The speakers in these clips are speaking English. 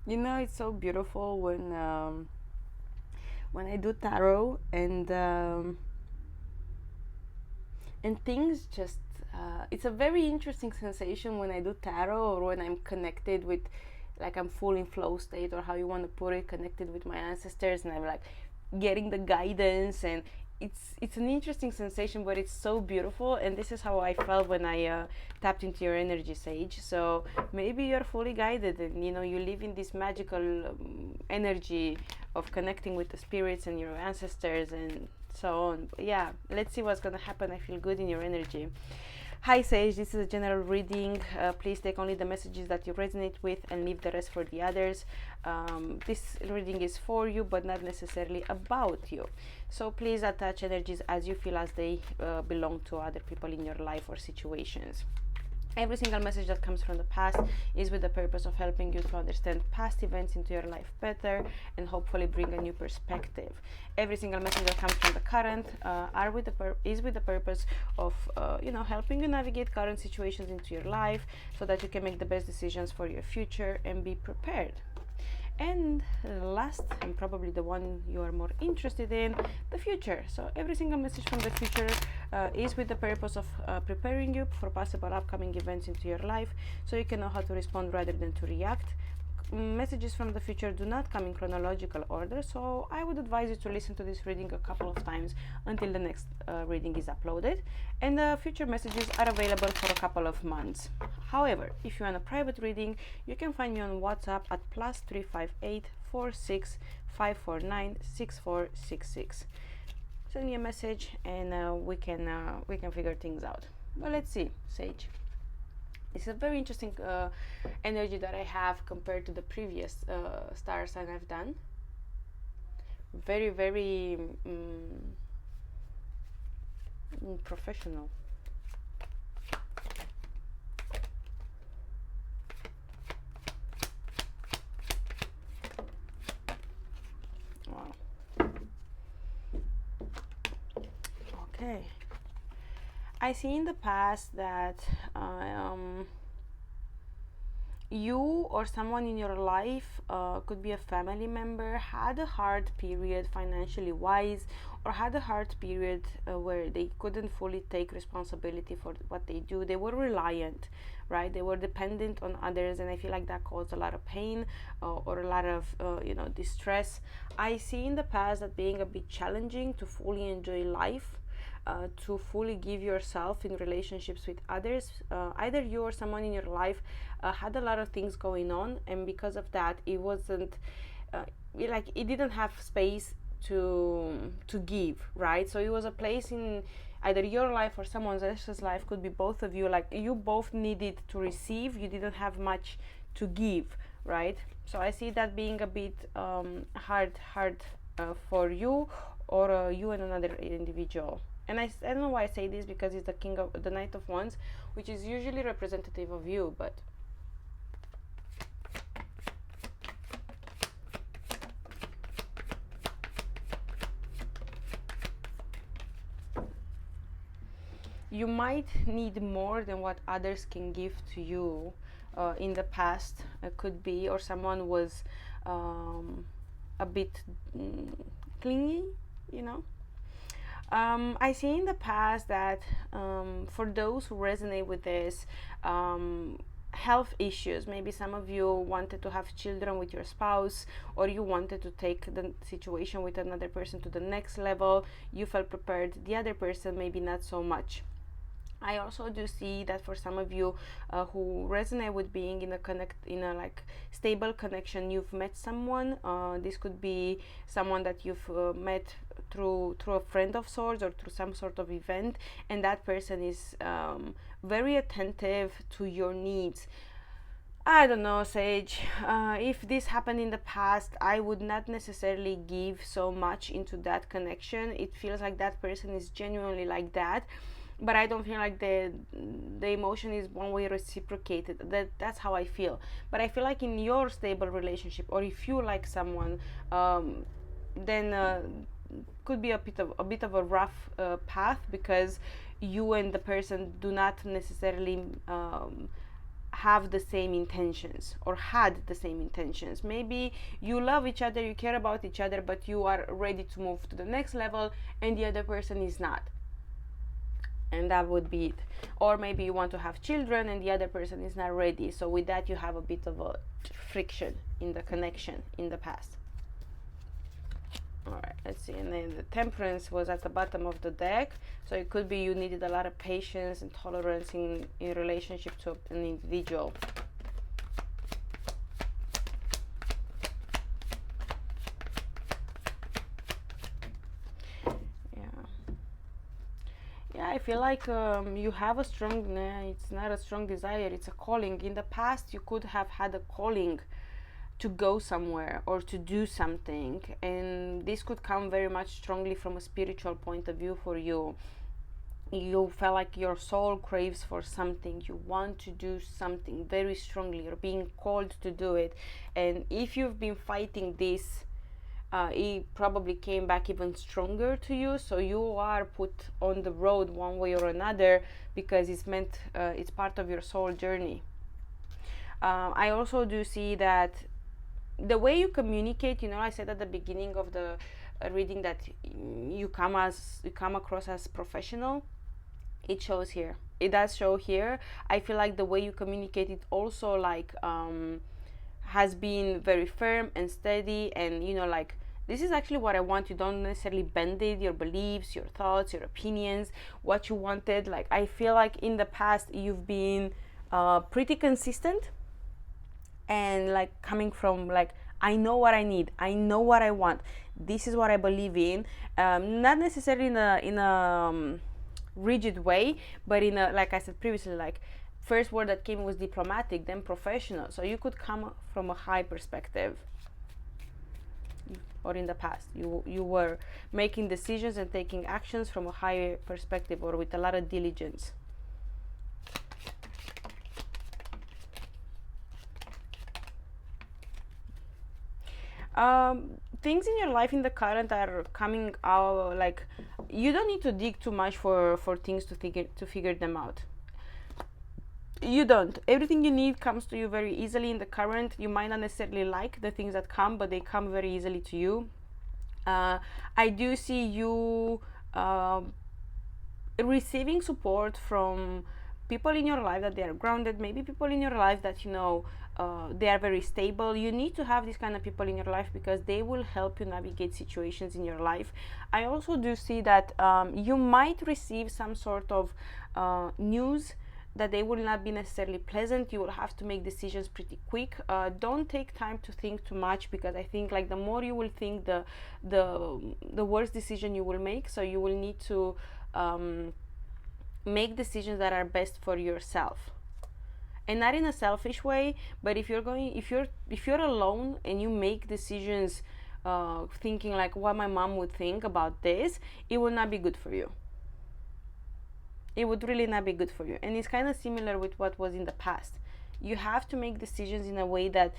You know, it's so beautiful when I do tarot and things just it's a very interesting sensation when I do tarot or when I'm connected with, like, I'm full in flow state, or how you want to put it, connected with my ancestors, and I'm like getting the guidance, and it's an interesting sensation, but it's so beautiful. And this is how I felt when I tapped into your energy, Sage. So maybe you're fully guided, and you know, you live in this magical energy of connecting with the spirits and your ancestors and so on. But yeah, let's see what's gonna happen. I feel good in your energy. Hi Sage, this is a general reading. Please take only the messages that you resonate with and leave the rest for the others. This reading is for you, but not necessarily about you. So please attach energies as you feel, as they belong to other people in your life or situations. Every single message that comes from the past is with the purpose of helping you to understand past events into your life better and hopefully bring a new perspective. Every single message that comes from the current is with the purpose of helping you navigate current situations into your life so that you can make the best decisions for your future and be prepared. And last, and probably the one you are more interested in, the future. So every single message from the future is with the purpose of preparing you for possible upcoming events into your life, so you can know how to respond rather than to react. Messages from the future do not come in chronological order, so I would advise you to listen to this reading a couple of times until the next reading is uploaded, and the future messages are available for a couple of months. However, if you want a private reading, you can find me on WhatsApp at +358 46 549 6466. Send me a message, and we can figure things out. But let's see, Sage. It's a very interesting energy that I have compared to the previous star sign I've done. Very, very professional. Wow. Okay. I see in the past that you or someone in your life, could be a family member, had a hard period financially wise, or had a hard period where they couldn't fully take responsibility for what they do. They were reliant, right? They were dependent on others, and I feel like that caused a lot of pain or a lot of distress. I see in the past that being a bit challenging to fully enjoy life, to fully give yourself in relationships with others. Either you or someone in your life had a lot of things going on, and because of that, it wasn't it didn't have space to give, right? So it was a place in either your life or someone else's life, could be both of you, like you both needed to receive, you didn't have much to give, right? So I see that being a bit hard for you, or you and another individual. And I don't know why I say this, because it's the Knight of Wands, which is usually representative of you, but you might need more than what others can give to you. In the past, it could be, or someone was a bit clingy, you know. I see in the past that for those who resonate with this, health issues, maybe some of you wanted to have children with your spouse, or you wanted to take the situation with another person to the next level, you felt prepared, the other person maybe not so much. I also do see that for some of you who resonate with being in a like stable connection, you've met someone. This could be someone that you've met through a friend of sorts, or through some sort of event, and that person is very attentive to your needs. I don't know, Sage. If this happened in the past, I would not necessarily give so much into that connection. It feels like that person is genuinely like that, but I don't feel like the emotion is one way reciprocated. That's how I feel. But I feel like in your stable relationship, or if you like someone, then could be a bit of a rough path, because you and the person do not necessarily have the same intentions or had the same intentions. Maybe you love each other, you care about each other, but you are ready to move to the next level and the other person is not, and that would be it. Or maybe you want to have children and the other person is not ready, so with that you have a bit of a friction in the connection in the past. All right, let's see. And then the Temperance was at the bottom of the deck, so it could be you needed a lot of patience and tolerance in relationship to an individual. Yeah, I feel like you have a strong, it's not a strong desire, it's a calling. In the past you could have had a calling to go somewhere or to do something, and this could come very much strongly from a spiritual point of view for you. You felt like your soul craves for something, you want to do something very strongly, you're being called to do it, and if you've been fighting this, it probably came back even stronger to you, so you are put on the road one way or another because it's meant, it's part of your soul journey. I also do see that the way you communicate, I said at the beginning of the reading that you come across as professional. It shows here. It does show here. I feel like the way you communicate it also like has been very firm and steady, and like this is actually what I want. You don't necessarily bend it, your beliefs, your thoughts, your opinions, what you wanted. Like I feel like in the past you've been pretty consistent, and like coming from like, I know what I need, I know what I want, this is what I believe in, not necessarily in a rigid way, but in a, like I said previously, like first word that came was diplomatic, then professional. So you could come from a high perspective, or in the past you were making decisions and taking actions from a higher perspective or with a lot of diligence. Things in your life in the current are coming out, like you don't need to dig too much for things to figure them out. You don't. Everything you need comes to you very easily in the current. You might not necessarily like the things that come, but they come very easily to you. I do see you receiving support from people in your life that they are grounded, maybe people in your life that they are very stable. You need to have these kind of people in your life because they will help you navigate situations in your life. I also do see that you might receive some sort of news that they will not be necessarily pleasant. You will have to make decisions pretty quick. Don't take time to think too much, because I think like the more you will think, the worse decision you will make. So you will need to make decisions that are best for yourself, and not in a selfish way. But if you're alone and you make decisions thinking like what my mom would think about this, it will not be good for you. It would really not be good for you. And it's kind of similar with what was in the past. You have to make decisions in a way that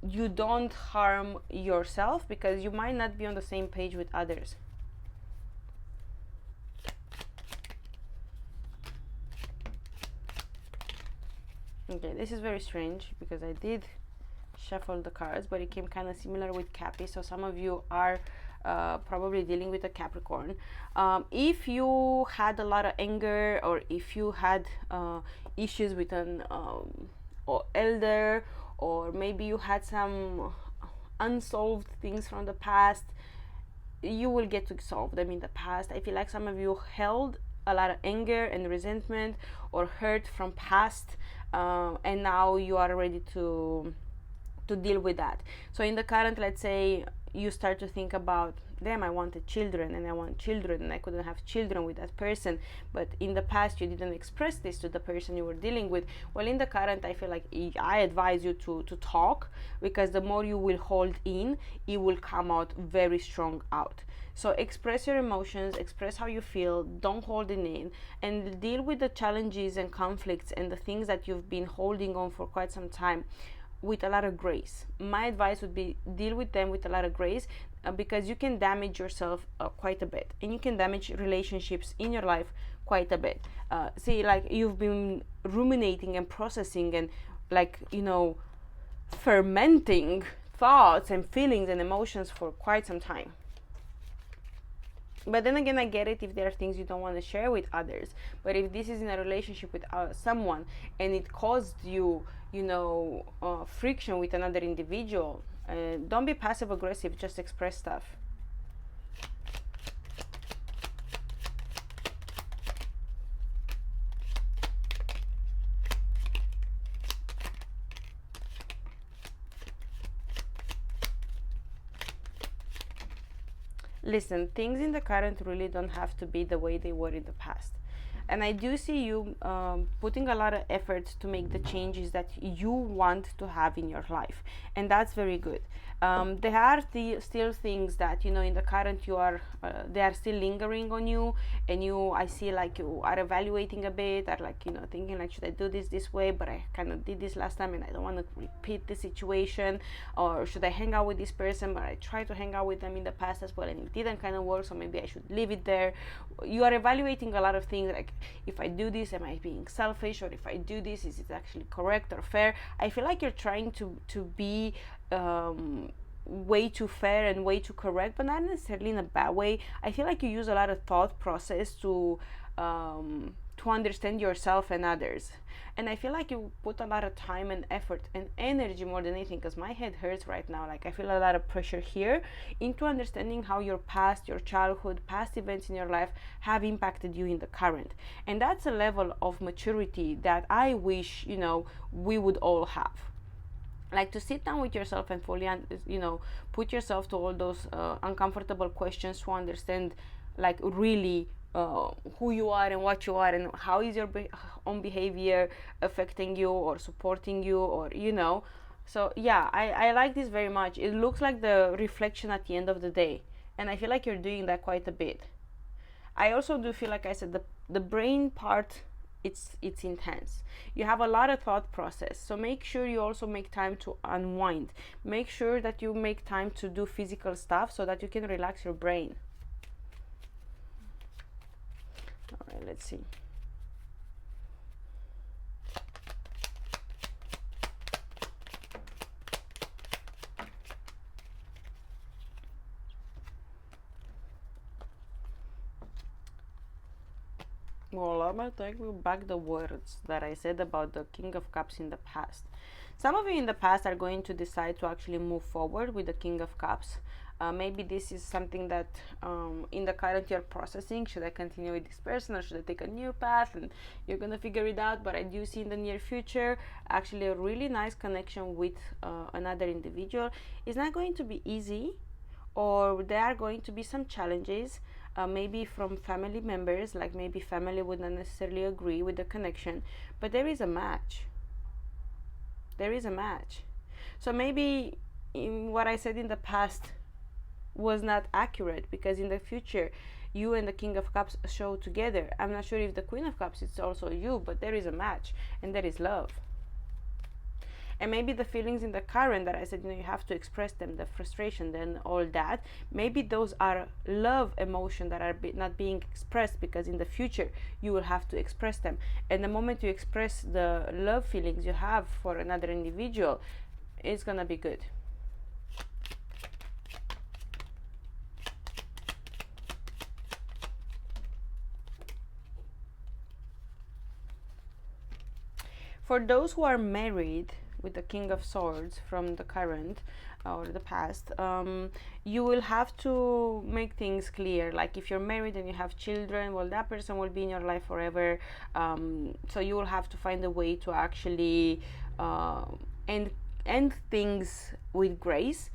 you don't harm yourself, because you might not be on the same page with others. Okay, this is very strange because I did shuffle the cards, but it came kind of similar with Cappy. So some of you are probably dealing with a Capricorn. If you had a lot of anger, or if you had issues with an elder, or maybe you had some unsolved things from the past, you will get to solve them in the past. I feel like some of you held a lot of anger and resentment or hurt from past, and now you are ready to deal with that. So in the current, let's say you start to think about, damn, I wanted children and I want children and I couldn't have children with that person, but in the past you didn't express this to the person you were dealing with. Well, in the current, I feel like I advise you to talk, because the more you will hold in, it will come out very strong out. So express your emotions, express how you feel, don't hold it in, and deal with the challenges and conflicts and the things that you've been holding on for quite some time with a lot of grace. My advice would be deal with them with a lot of grace, because you can damage yourself quite a bit, and you can damage relationships in your life quite a bit. See, like, you've been ruminating and processing and, like, fermenting thoughts and feelings and emotions for quite some time. But then again, I get it if there are things you don't want to share with others. But if this is in a relationship with someone and it caused you, friction with another individual, don't be passive aggressive, just express stuff. Listen, things in the current really don't have to be the way they were in the past. And I do see you putting a lot of effort to make the changes that you want to have in your life. And that's very good. There are still things that, in the current you are, they are still lingering on you. And I see like you are evaluating a bit, or like, thinking like, should I do this way? But I kind of did this last time and I don't want to repeat the situation. Or should I hang out with this person? But I tried to hang out with them in the past as well and it didn't kind of work. So maybe I should leave it there. You are evaluating a lot of things, like, if I do this, am I being selfish? Or if I do this, is it actually correct or fair? I feel like you're trying to be way too fair and way too correct, but not necessarily in a bad way. I feel like you use a lot of thought process to understand yourself and others. And I feel like you put a lot of time and effort and energy, more than anything, because my head hurts right now. Like, I feel a lot of pressure here into understanding how your past, your childhood, past events in your life have impacted you in the current. And that's a level of maturity that I wish, we would all have. Like, to sit down with yourself and fully, put yourself to all those uncomfortable questions to understand, like, really who you are and what you are, and how is your own behavior affecting you or supporting you, or so yeah, I like this very much. It looks like the reflection at the end of the day, and I feel like you're doing that quite a bit. I also do feel, like I said, the brain part, it's intense. You have a lot of thought process, so make sure you also make time to unwind. Make sure that you make time to do physical stuff so that you can relax your brain. All right, let's see. Well, I'm going to take you back the words that I said about the King of Cups in the past. Some of you in the past are going to decide to actually move forward with the King of Cups. Maybe this is something that in the current you're processing. Should I continue with this person, or should I take a new path? And you're going to figure it out. But I do see in the near future actually a really nice connection with another individual. It's not going to be easy, or there are going to be some challenges. Maybe from family members, like maybe family would not necessarily agree with the connection, but there is a match. There is a match. So maybe what I said in the past was not accurate, because in the future you and the King of Cups show together. I'm not sure if the Queen of Cups is also you, but there is a match, and there is love. And maybe the feelings in the current that I said, you have to express them, the frustration, then all that, maybe those are love emotion that are not being expressed, because in the future you will have to express them. And the moment you express the love feelings you have for another individual, it's gonna be good. For those who are married with the King of Swords from the current or the past, you will have to make things clear. Like, if you're married and you have children, well, that person will be in your life forever. So you will have to find a way to actually end things with grace.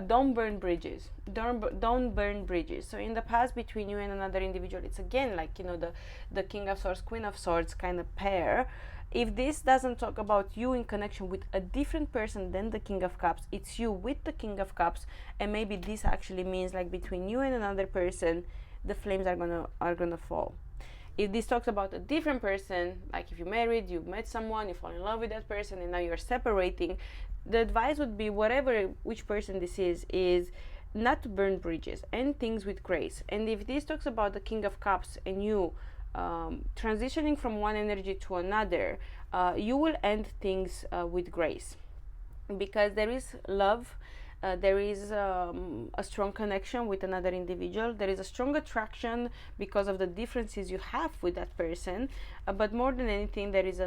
Don't burn bridges. Don't burn bridges. So in the past, between you and another individual, it's again like, the King of Swords, Queen of Swords kind of pair. If this doesn't talk about you in connection with a different person than the King of Cups, it's you with the King of Cups, and maybe this actually means like between you and another person, the flames are gonna fall. If this talks about a different person, like if you're married, you met someone, you fall in love with that person, and now you're separating, the advice would be, which person this is not to burn bridges, end things with grace. And if this talks about the King of Cups and you transitioning from one energy to another, you will end things with grace, because there is love, there is a strong connection with another individual, there is a strong attraction because of the differences you have with that person, but more than anything, there is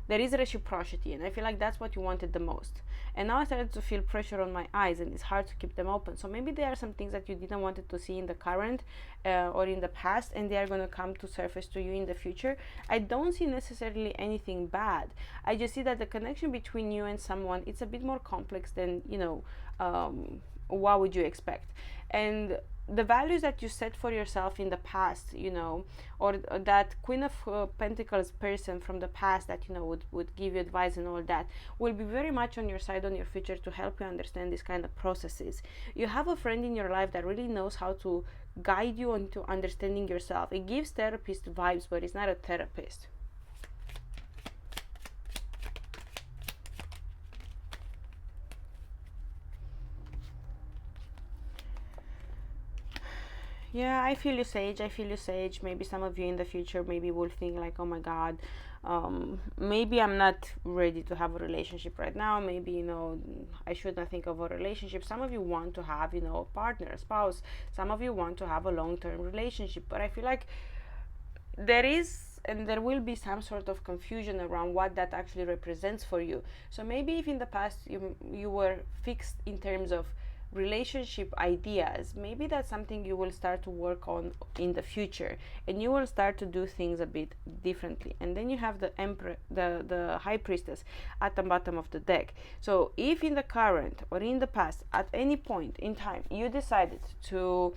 there is reciprocity, and I feel like that's what you wanted the most. And now I started to feel pressure on my eyes, and it's hard to keep them open. So maybe there are some things that you didn't want to see in the current or in the past, and they are going to come to surface to you in the future. I don't see necessarily anything bad. I just see that the connection between you and someone, it's a bit more complex than, what would you expect. And the values that you set for yourself in the past, or that Queen of Pentacles person from the past that, would give you advice and all that, will be very much on your side on your future to help you understand these kind of processes. You have a friend in your life that really knows how to guide you into understanding yourself. It gives therapist vibes, but it's not a therapist. Yeah, I feel you, Sage. I feel you, Sage. Maybe some of you in the future maybe will think like, oh my God, maybe I'm not ready to have a relationship right now. Maybe, I should not think of a relationship. Some of you want to have, a partner, a spouse. Some of you want to have a long-term relationship. But I feel like there is and there will be some sort of confusion around what that actually represents for you. So maybe if in the past you were fixed in terms of relationship ideas, maybe that's something you will start to work on in the future, and you will start to do things a bit differently. And then you have the Emperor, the High Priestess at the bottom of the deck. So if in the current or in the past, at any point in time, you decided to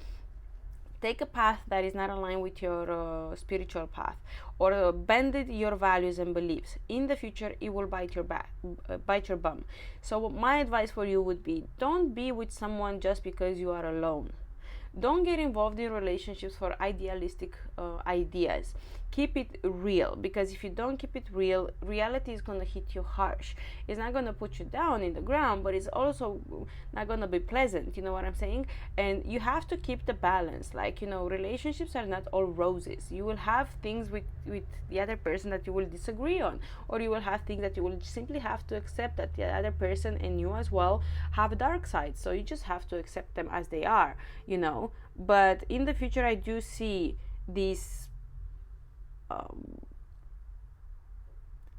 take a path that is not aligned with your spiritual path, or bended your values and beliefs, in the future it will bite your bum. So my advice for you would be, don't be with someone just because you are alone. Don't get involved in relationships for idealistic ideas. Keep it real, because if you don't keep it real, reality is going to hit you harsh. It's not going to put you down in the ground, but it's also not going to be pleasant. You know what I'm saying? And you have to keep the balance. Like, relationships are not all roses. You will have things with the other person that you will disagree on, or you will have things that you will simply have to accept that the other person and you as well have dark sides. So you just have to accept them as they are, But in the future, I do see this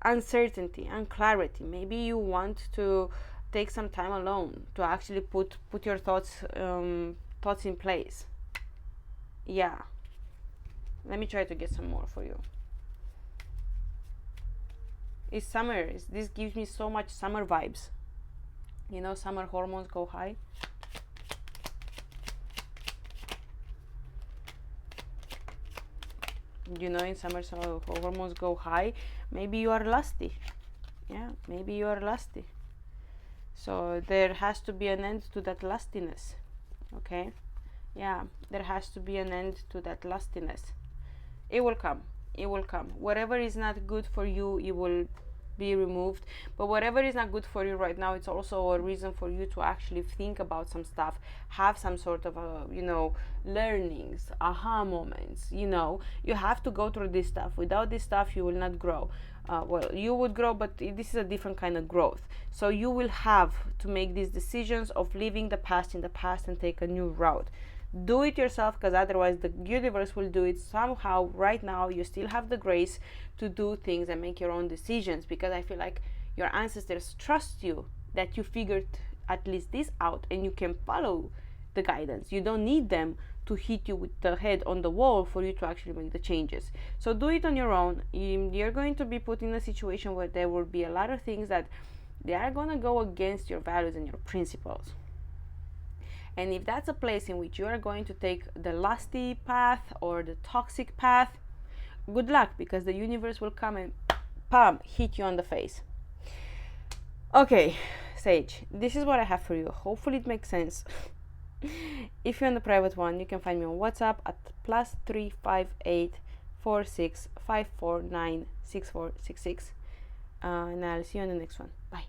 uncertainty and clarity. Maybe you want to take some time alone to actually put your thoughts in place. Yeah, let me try to get some more for you. It's summer. This gives me so much summer vibes. Summer hormones go high. In summer, so hormones go high. Maybe you are lusty. Yeah, maybe you are lusty. So there has to be an end to that lustiness. Okay? Yeah, there has to be an end to that lustiness. It will come. It will come. Whatever is not good for you, it will be removed. But whatever is not good for you right now, it's also a reason for you to actually think about some stuff, have some sort of learnings, aha moments. You have to go through this stuff. Without this stuff, you will not grow. You would grow, but this is a different kind of growth. So you will have to make these decisions of leaving the past in the past and take a new route. Do it yourself, because otherwise the universe will do it somehow. Right now you still have the grace to do things and make your own decisions, because I feel like your ancestors trust you, that you figured at least this out and you can follow the guidance. You don't need them to hit you with the head on the wall for you to actually make the changes. So do it on your own. You're going to be put in a situation where there will be a lot of things that they are going to go against your values and your principles. And if that's a place in which you are going to take the lusty path or the toxic path, good luck, because the universe will come and hit you on the face. Okay, Sage, this is what I have for you. Hopefully it makes sense. If you're on the private one, you can find me on WhatsApp at +358 4654964666. And I'll see you on the next one. Bye.